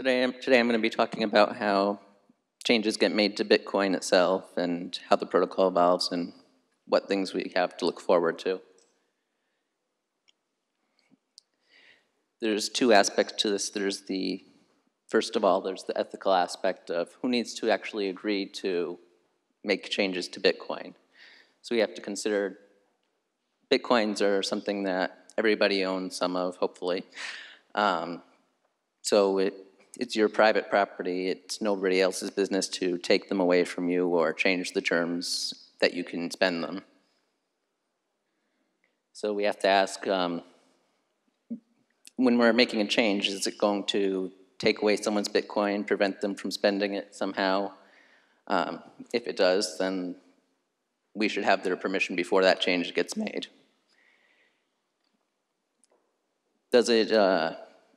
Today I'm going to be talking about how changes get made to Bitcoin itself and how the protocol evolves and what things we have to look forward to. There's two aspects to this. First of all, there's the ethical aspect of who needs to actually agree to make changes to Bitcoin. So we have to consider Bitcoins are something that everybody owns some of, hopefully. So it's your private property. It's nobody else's business to take them away from you or change the terms that you can spend them. So we have to ask, when we're making a change, is it going to take away someone's Bitcoin, prevent them from spending it somehow? If it does, then we should have their permission before that change gets made. Does it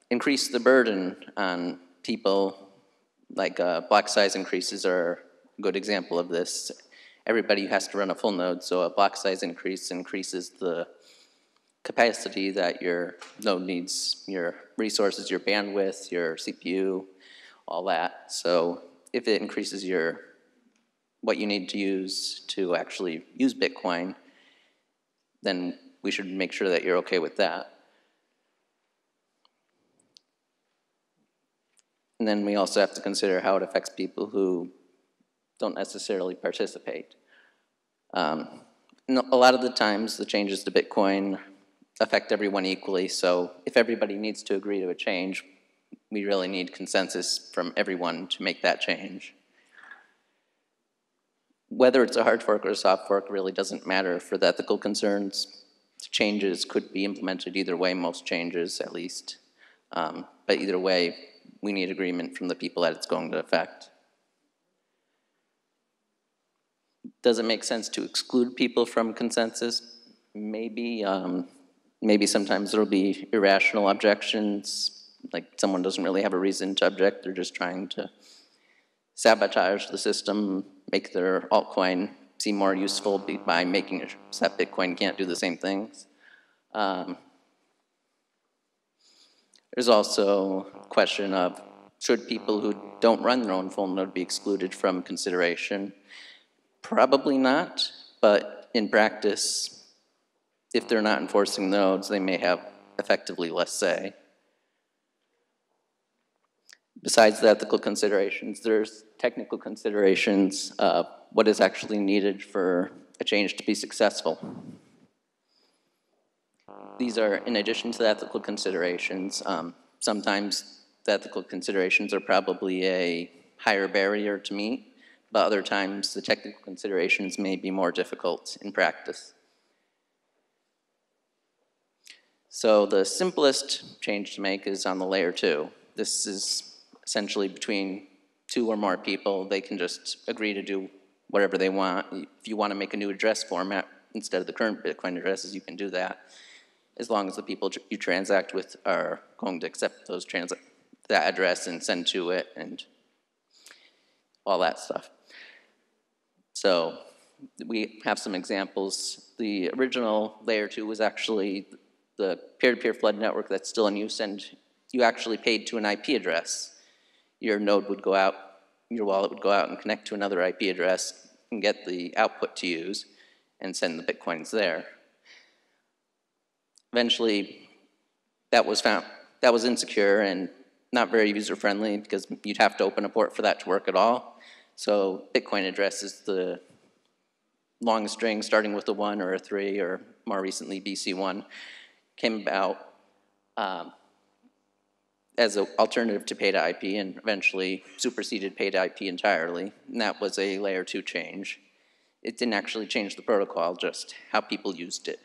increase the burden on people? Like block size increases are a good example of this. Everybody has to run a full node, so a block size increase increases the capacity that your node needs, your resources, your bandwidth, your CPU, all that. So if it increases what you need to use to actually use Bitcoin, then we should make sure that you're okay with that. And then we also have to consider how it affects people who don't necessarily participate. A lot of the times, the changes to Bitcoin affect everyone equally, so if everybody needs to agree to a change, we really need consensus from everyone to make that change. Whether it's a hard fork or a soft fork really doesn't matter for the ethical concerns. Changes could be implemented either way, most changes at least. But either way, we need agreement from the people that it's going to affect. Does it make sense to exclude people from consensus? Maybe. Maybe sometimes there'll be irrational objections, like someone doesn't really have a reason to object, they're just trying to sabotage the system, make their altcoin seem more useful by making it so that Bitcoin can't do the same things. There's also a question of, should people who don't run their own full node be excluded from consideration? Probably not, but in practice, if they're not enforcing nodes, they may have effectively less say. Besides the ethical considerations, there's technical considerations of what is actually needed for a change to be successful. These are in addition to the ethical considerations. Sometimes the ethical considerations are probably a higher barrier to meet, but other times the technical considerations may be more difficult in practice. So the simplest change to make is on the layer 2. This is essentially between two or more people. They can just agree to do whatever they want. If you want to make a new address format instead of the current Bitcoin addresses, you can do that, as long as the people you transact with are going to accept that address and send to it and all that stuff. So we have some examples. The original layer 2 was actually the peer-to-peer flood network that's still in use, and you actually paid to an IP address. Your node would go out, your wallet would go out and connect to another IP address and get the output to use and send the Bitcoins there. Eventually, that was insecure and not very user-friendly because you'd have to open a port for that to work at all. So Bitcoin address is the long string starting with a 1 or a 3, or more recently BC1, came about as an alternative to paid IP and eventually superseded paid IP entirely, and that was a layer 2 change. It didn't actually change the protocol, just how people used it.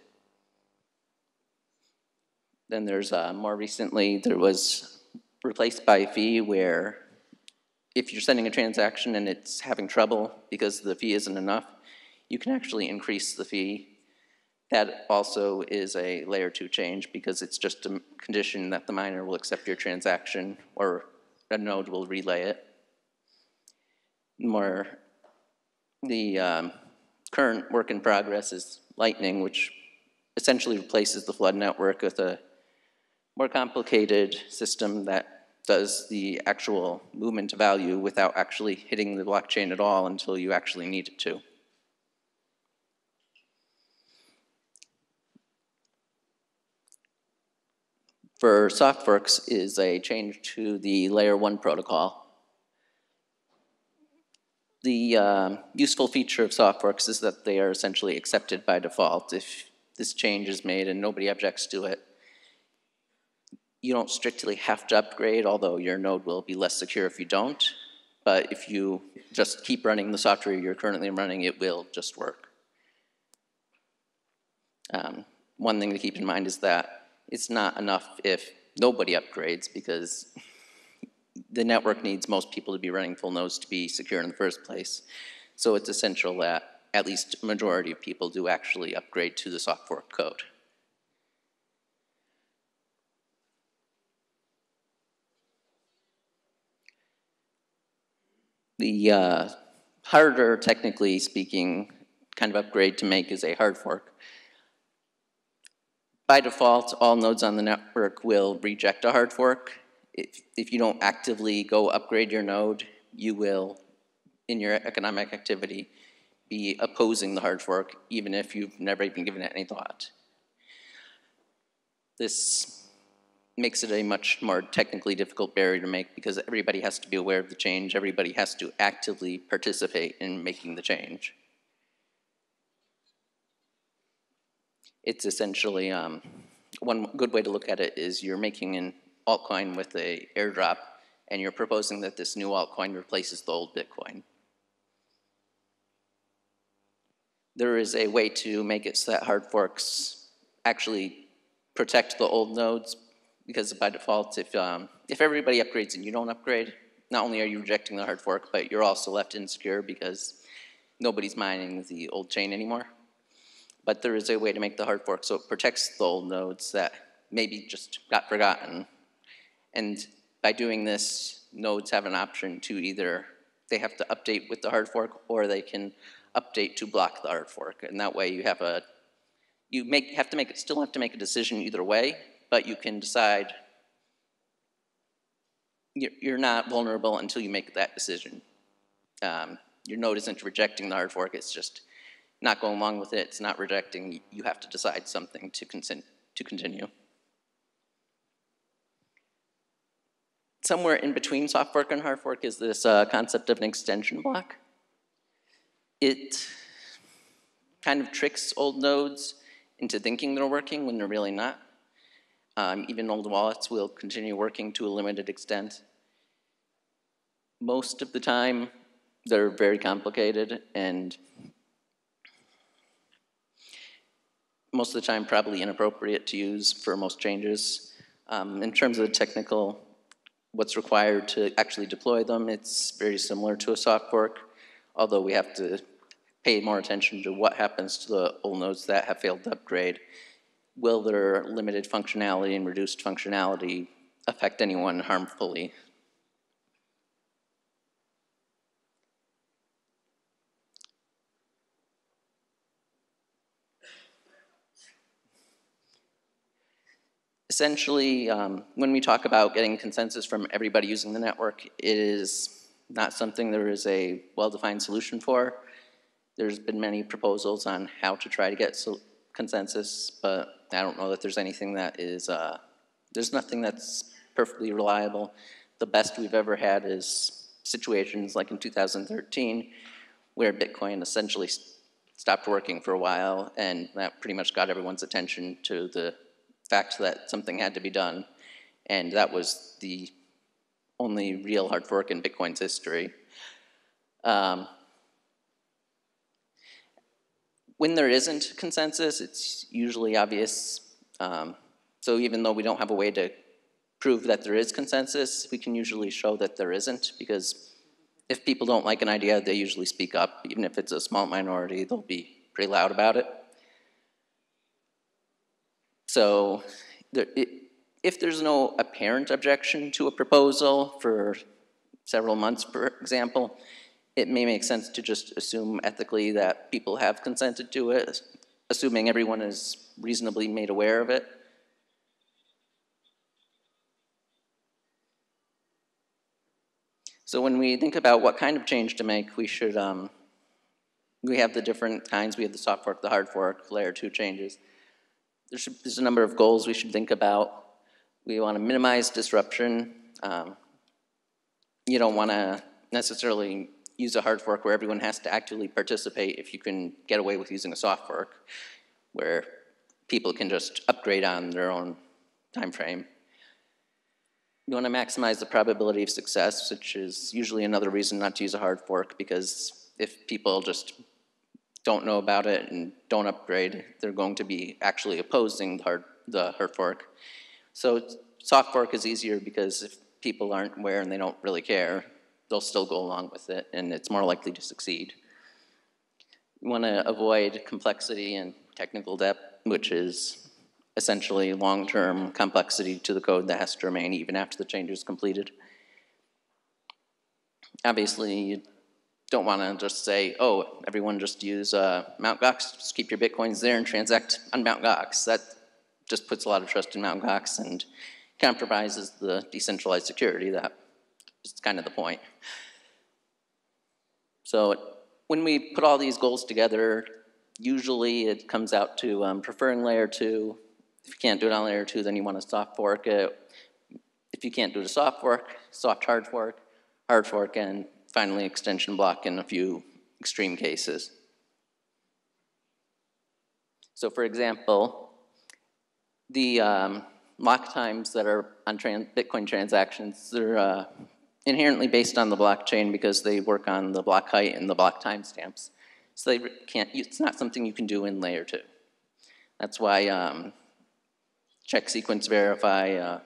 Then there's more recently, there was replaced by a fee where if you're sending a transaction and it's having trouble because the fee isn't enough, you can actually increase the fee. That also is a layer 2 change because it's just a condition that the miner will accept your transaction or a node will relay it. The current work in progress is Lightning, which essentially replaces the flood network with a more complicated system that does the actual movement of value without actually hitting the blockchain at all until you actually need it to. For soft forks is a change to the layer 1 protocol. The useful feature of soft forks is that they are essentially accepted by default. If this change is made and nobody objects to it, you don't strictly have to upgrade, although your node will be less secure if you don't. But if you just keep running the software you're currently running, it will just work. One thing to keep in mind is that it's not enough if nobody upgrades, because the network needs most people to be running full nodes to be secure in the first place. So it's essential that at least a majority of people do actually upgrade to the soft fork code. The harder, technically speaking, kind of upgrade to make is a hard fork. By default, all nodes on the network will reject a hard fork. If you don't actively go upgrade your node, you will, in your economic activity, be opposing the hard fork, even if you've never even given it any thought. This makes it a much more technically difficult barrier to make, because everybody has to be aware of the change. Everybody has to actively participate in making the change. It's essentially, one good way to look at it is you're making an altcoin with an airdrop, and you're proposing that this new altcoin replaces the old Bitcoin. There is a way to make it so that hard forks actually protect the old nodes, because by default, if everybody upgrades and you don't upgrade, not only are you rejecting the hard fork, but you're also left insecure because nobody's mining the old chain anymore. But there is a way to make the hard fork so it protects the old nodes that maybe just got forgotten. And by doing this, nodes have an option to either, they have to update with the hard fork, or they can update to block the hard fork. And that way you have a, still have to make a decision either way, but you can decide you're not vulnerable until you make that decision. Your node isn't rejecting the hard fork, it's just not going along with it, it's not rejecting, you have to decide something to continue. Somewhere in between soft fork and hard fork is this concept of an extension block. It kind of tricks old nodes into thinking they're working when they're really not. Even old wallets will continue working to a limited extent. Most of the time, they're very complicated, and most of the time probably inappropriate to use for most changes. In terms of the technical, what's required to actually deploy them, it's very similar to a soft fork, although we have to pay more attention to what happens to the old nodes that have failed to upgrade. Will their limited functionality and reduced functionality affect anyone harmfully? Essentially, when we talk about getting consensus from everybody using the network, it is not something there is a well-defined solution for. There's been many proposals on how to try to get consensus, but I don't know that there's anything that is, there's nothing that's perfectly reliable. The best we've ever had is situations like in 2013, where Bitcoin essentially stopped working for a while, and that pretty much got everyone's attention to the fact that something had to be done. And that was the only real hard fork in Bitcoin's history. When there isn't consensus, it's usually obvious. So even though we don't have a way to prove that there is consensus, we can usually show that there isn't, because if people don't like an idea, they usually speak up. Even if it's a small minority, they'll be pretty loud about it. So if there's no apparent objection to a proposal for several months, for example, it may make sense to just assume ethically that people have consented to it, assuming everyone is reasonably made aware of it. So when we think about what kind of change to make, we should, we have the different kinds. We have the soft fork, the hard fork, layer 2 changes. There's a number of goals we should think about. We want to minimize disruption. You don't want to necessarily use a hard fork where everyone has to actively participate if you can get away with using a soft fork, where people can just upgrade on their own time frame. You want to maximize the probability of success, which is usually another reason not to use a hard fork, because if people just don't know about it and don't upgrade, they're going to be actually opposing the hard fork. So soft fork is easier because if people aren't aware and they don't really care, they'll still go along with it, and it's more likely to succeed. You want to avoid complexity and technical debt, which is essentially long-term complexity to the code that has to remain even after the change is completed. Obviously, you don't want to just say, oh, everyone just use Mt. Gox, just keep your Bitcoins there and transact on Mt. Gox. That just puts a lot of trust in Mt. Gox and compromises the decentralized security. That is kind of the point. So when we put all these goals together, usually it comes out to preferring layer 2. If you can't do it on layer 2, then you want to soft fork it. If you can't do it a soft fork, soft hard fork, and finally extension block in a few extreme cases. So for example, the lock times that are on Bitcoin transactions, they're inherently based on the blockchain because they work on the block height and the block timestamps. So they can't, it's not something you can do in layer 2. That's why check sequence verify,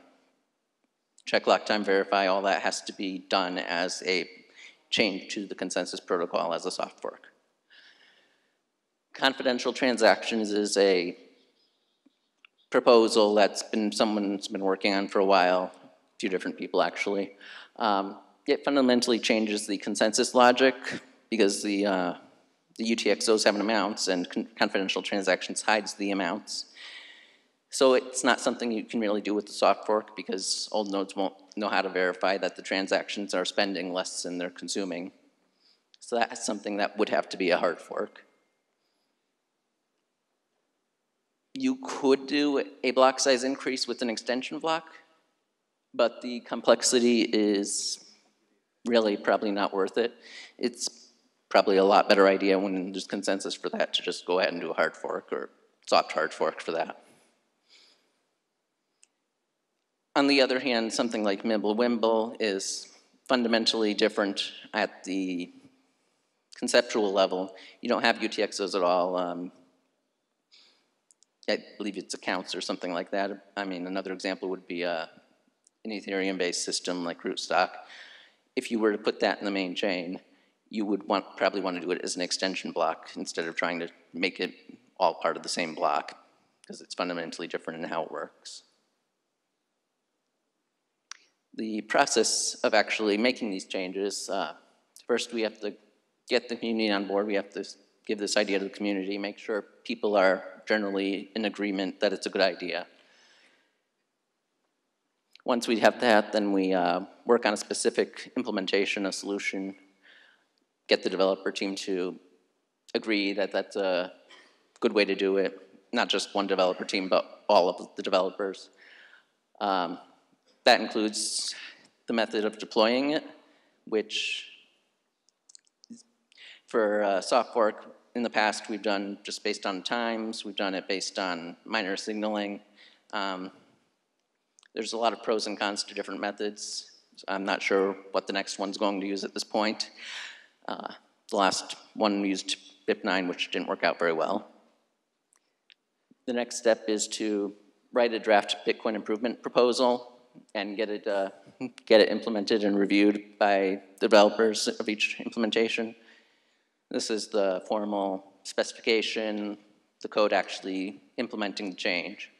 check lock time verify, all that has to be done as a change to the consensus protocol as a soft fork. Confidential transactions is a proposal that's someone's been working on for a while, a few different people actually. It fundamentally changes the consensus logic because the UTXOs have amounts and confidential transactions hides the amounts. So it's not something you can really do with the soft fork because old nodes won't know how to verify that the transactions are spending less than they're consuming. So that's something that would have to be a hard fork. You could do a block size increase with an extension block, but the complexity is really probably not worth it. It's probably a lot better idea when there's consensus for that to just go ahead and do a hard fork or soft hard fork for that. On the other hand, something like Mimblewimble is fundamentally different at the conceptual level. You don't have UTXOs at all. I believe it's accounts or something like that. I mean, another example would be an Ethereum-based system like Rootstock. If you were to put that in the main chain, you would probably want to do it as an extension block instead of trying to make it all part of the same block because it's fundamentally different in how it works. The process of actually making these changes, first we have to get the community on board. We have to give this idea to the community, make sure people are generally in agreement that it's a good idea. Once we have that, then we work on a specific implementation, a solution, get the developer team to agree that that's a good way to do it, not just one developer team, but all of the developers. That includes the method of deploying it, which for soft fork in the past we've done just based on times, we've done it based on miner signaling. There's a lot of pros and cons to different methods. I'm not sure what the next one's going to use at this point. The last one used BIP9, which didn't work out very well. The next step is to write a draft Bitcoin improvement proposal and get it implemented and reviewed by the developers of each implementation. This is the formal specification, the code actually implementing the change.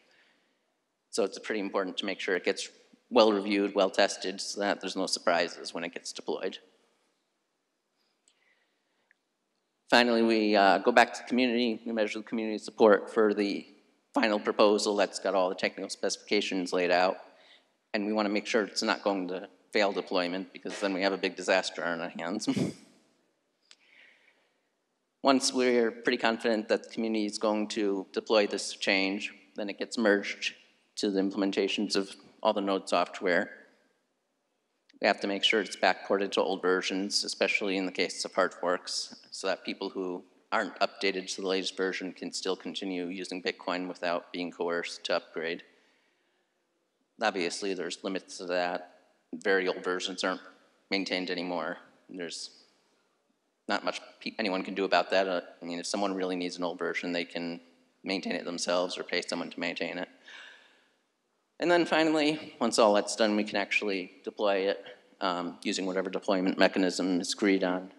So it's pretty important to make sure it gets well reviewed, well tested, so that there's no surprises when it gets deployed. Finally, we go back to the community. We measure the community support for the final proposal that's got all the technical specifications laid out. And we want to make sure it's not going to fail deployment, because then we have a big disaster on our hands. Once we're pretty confident that the community is going to deploy this change, then it gets merged to the implementations of all the node software. We have to make sure it's backported to old versions, especially in the case of hard forks, so that people who aren't updated to the latest version can still continue using Bitcoin without being coerced to upgrade. Obviously, there's limits to that. Very old versions aren't maintained anymore. There's not much anyone can do about that. I mean, if someone really needs an old version, they can maintain it themselves or pay someone to maintain it. And then finally, once all that's done, we can actually deploy it using whatever deployment mechanism is agreed on.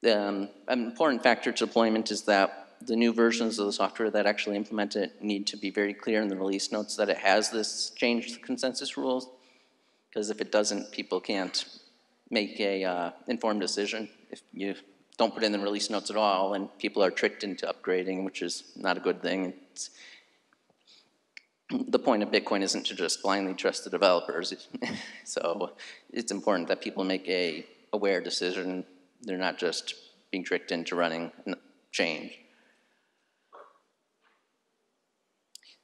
An important factor to deployment is that the new versions of the software that actually implement it need to be very clear in the release notes that it has this change to consensus rules, because if it doesn't, people can't make a informed decision. If you don't put in the release notes at all, and people are tricked into upgrading, which is not a good thing. The point of Bitcoin isn't to just blindly trust the developers. So it's important that people make a aware decision. They're not just being tricked into running change.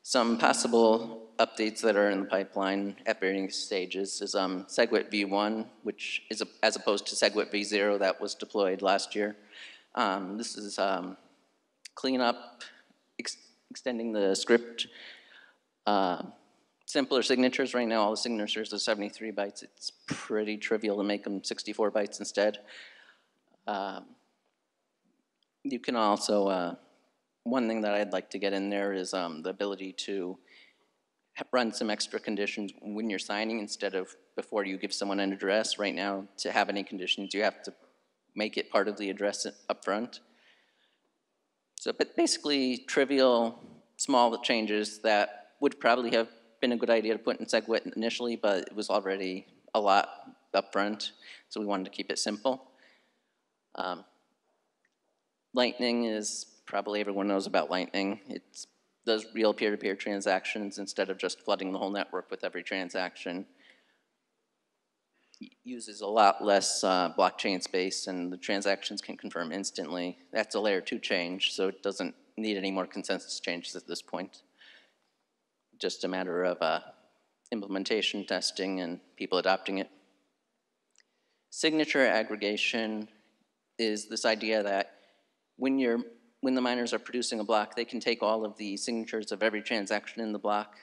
Some possible updates that are in the pipeline at varying stages is SegWit v1, which is as opposed to SegWit v0 that was deployed last year. This is cleanup, extending the script. Simpler signatures. Right now, all the signatures are 73 bytes. It's pretty trivial to make them 64 bytes instead. You can also, one thing that I'd like to get in there is the ability to run some extra conditions when you're signing instead of before you give someone an address. Right now, to have any conditions, you have to make it part of the address up front. So, but basically, trivial, small changes that would probably have been a good idea to put in SegWit initially, but it was already a lot up front, so we wanted to keep it simple. Lightning is, probably everyone knows about Lightning. It does real peer-to-peer transactions instead of just flooding the whole network with every transaction. It uses a lot less blockchain space, and the transactions can confirm instantly. That's a layer 2 change, so it doesn't need any more consensus changes at this point. Just a matter of implementation testing and people adopting it. Signature aggregation is this idea that when the miners are producing a block, they can take all of the signatures of every transaction in the block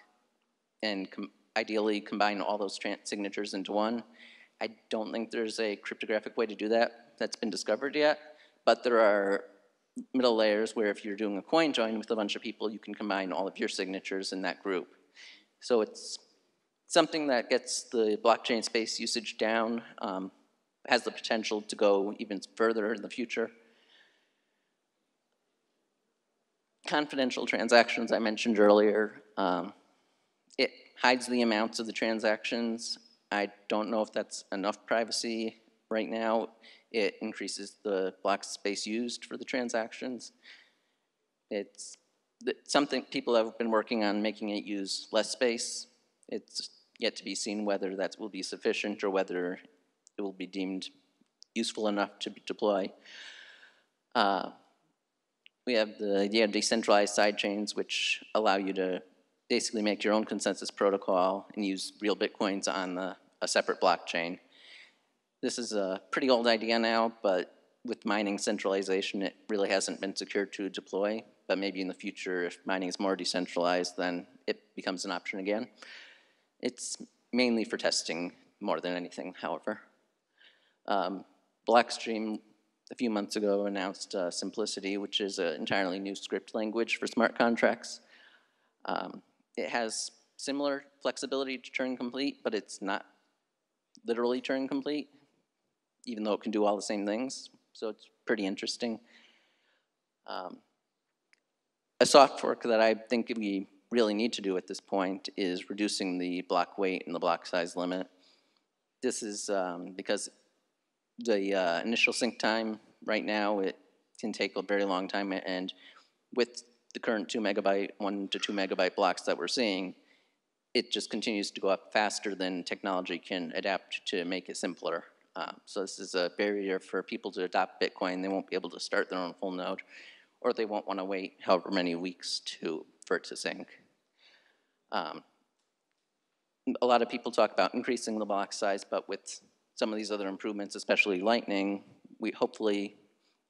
and ideally combine all those signatures into one. I don't think there's a cryptographic way to do that that's been discovered yet, but there are middle layers where if you're doing a coin join with a bunch of people, you can combine all of your signatures in that group. So it's something that gets the blockchain space usage down, has the potential to go even further in the future. Confidential transactions I mentioned earlier, it hides the amounts of the transactions. I don't know if that's enough privacy right now. It increases the block space used for the transactions. It's something people have been working on, making it use less space. It's yet to be seen whether that will be sufficient or whether it will be deemed useful enough to deploy. We have the idea of decentralized sidechains, which allow you to basically make your own consensus protocol and use real Bitcoins on a separate blockchain. This is a pretty old idea now, but with mining centralization, it really hasn't been secure to deploy. But maybe in the future, if mining is more decentralized, then it becomes an option again. It's mainly for testing more than anything, however. Blockstream, a few months ago, announced Simplicity, which is an entirely new script language for smart contracts. It has similar flexibility to Turing complete, but it's not literally Turing complete, even though it can do all the same things. So it's pretty interesting. A soft fork that I think we really need to do at this point is reducing the block weight and the block size limit. This is because the initial sync time right now, it can take a very long time, and with the current 2 megabyte, 1 to 2 megabyte blocks that we're seeing, it just continues to go up faster than technology can adapt to make it simpler. So this is a barrier for people to adopt Bitcoin. They won't be able to start their own full node, or they won't want to wait however many weeks for it to sync. A lot of people talk about increasing the block size, but with some of these other improvements, especially Lightning, hopefully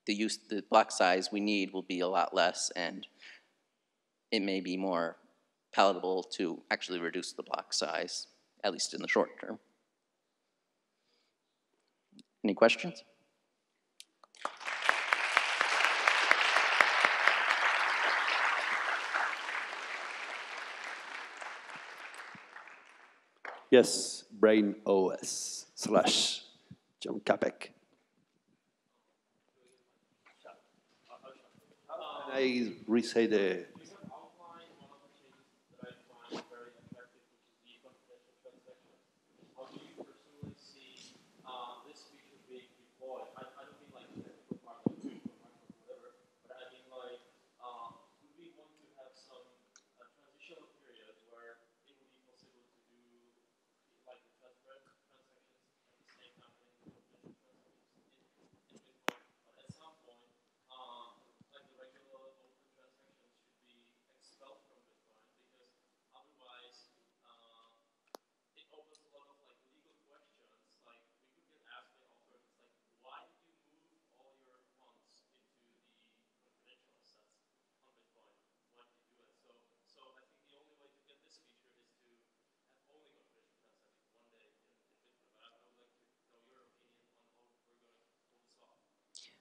the block size we need will be a lot less, and it may be more palatable to actually reduce the block size, at least in the short term. Any questions? Yes, Brain OS / John Capek. Can I re-say the...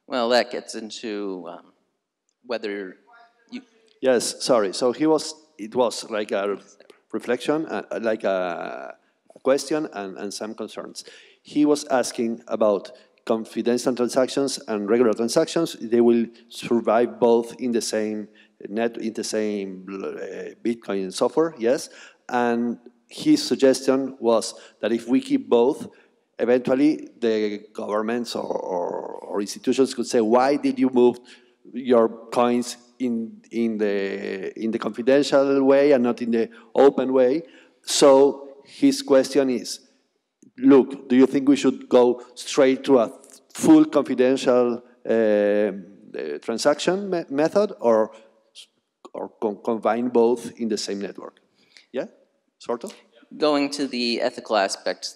Well, that gets into whether you... Yes, sorry. So it was like a reflection, like a question and some concerns. He was asking about confidential transactions and regular transactions. They will survive both in the same Bitcoin software, yes? And his suggestion was that if we keep both, eventually the governments or institutions could say, why did you move your coins in the confidential way and not in the open way? So his question is, look, do you think we should go straight to a full confidential transaction method or combine both in the same network? Yeah, sort of? Going to the ethical aspect,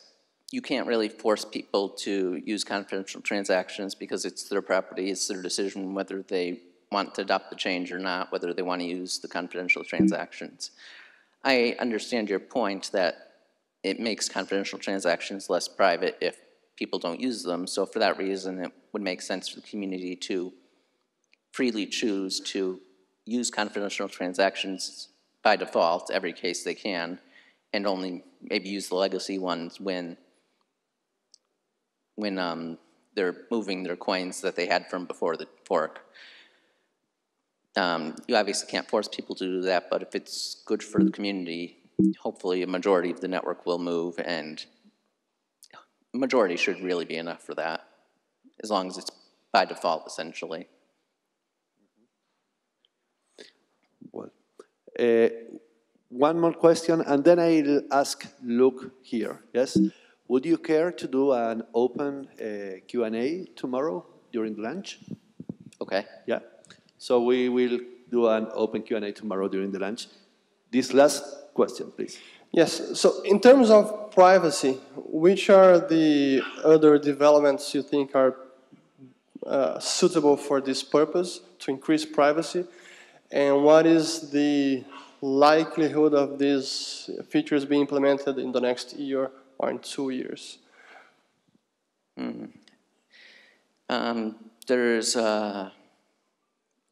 you can't really force people to use confidential transactions because it's their property, it's their decision whether they want to adopt the change or not, whether they want to use the confidential transactions. I understand your point that it makes confidential transactions less private if people don't use them, so for that reason it would make sense for the community to freely choose to use confidential transactions by default, every case they can, and only maybe use the legacy ones when they're moving their coins that they had from before the fork. You obviously can't force people to do that, but if it's good for the community, hopefully a majority of the network will move, and a majority should really be enough for that, as long as it's by default, essentially. Well, one more question, and then I'll ask Luke here, yes? Would you care to do an open Q&A tomorrow during lunch? Okay. Yeah. So we will do an open Q&A tomorrow during the lunch. This last question, please. Yes. So in terms of privacy, which are the other developments you think are suitable for this purpose, to increase privacy? And what is the likelihood of these features being implemented in the next year or in 2 years? There's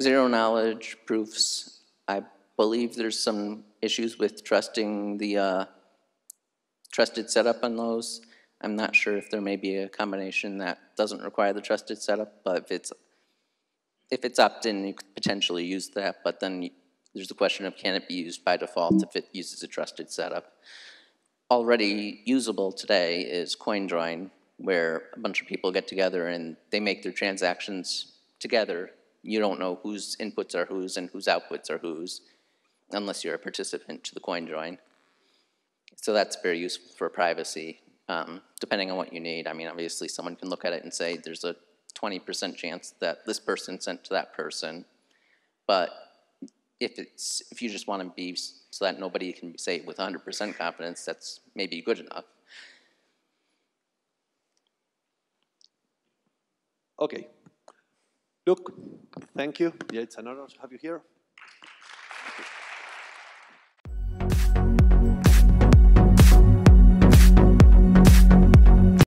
zero knowledge proofs. I believe there's some issues with trusting the trusted setup on those. I'm not sure if there may be a combination that doesn't require the trusted setup, but if it's opt-in, you could potentially use that, but then there's the question of can it be used by default if it uses a trusted setup. Already usable today is CoinJoin, where a bunch of people get together and they make their transactions together. You don't know whose inputs are whose and whose outputs are whose, unless you're a participant to the CoinJoin. So that's very useful for privacy, depending on what you need. I mean, obviously, someone can look at it and say there's a 20% chance that this person sent to that person, but if you just want to be so that nobody can say with 100% confidence, that's maybe good enough. Okay. Look, thank you. Yeah, it's an honor to have you here.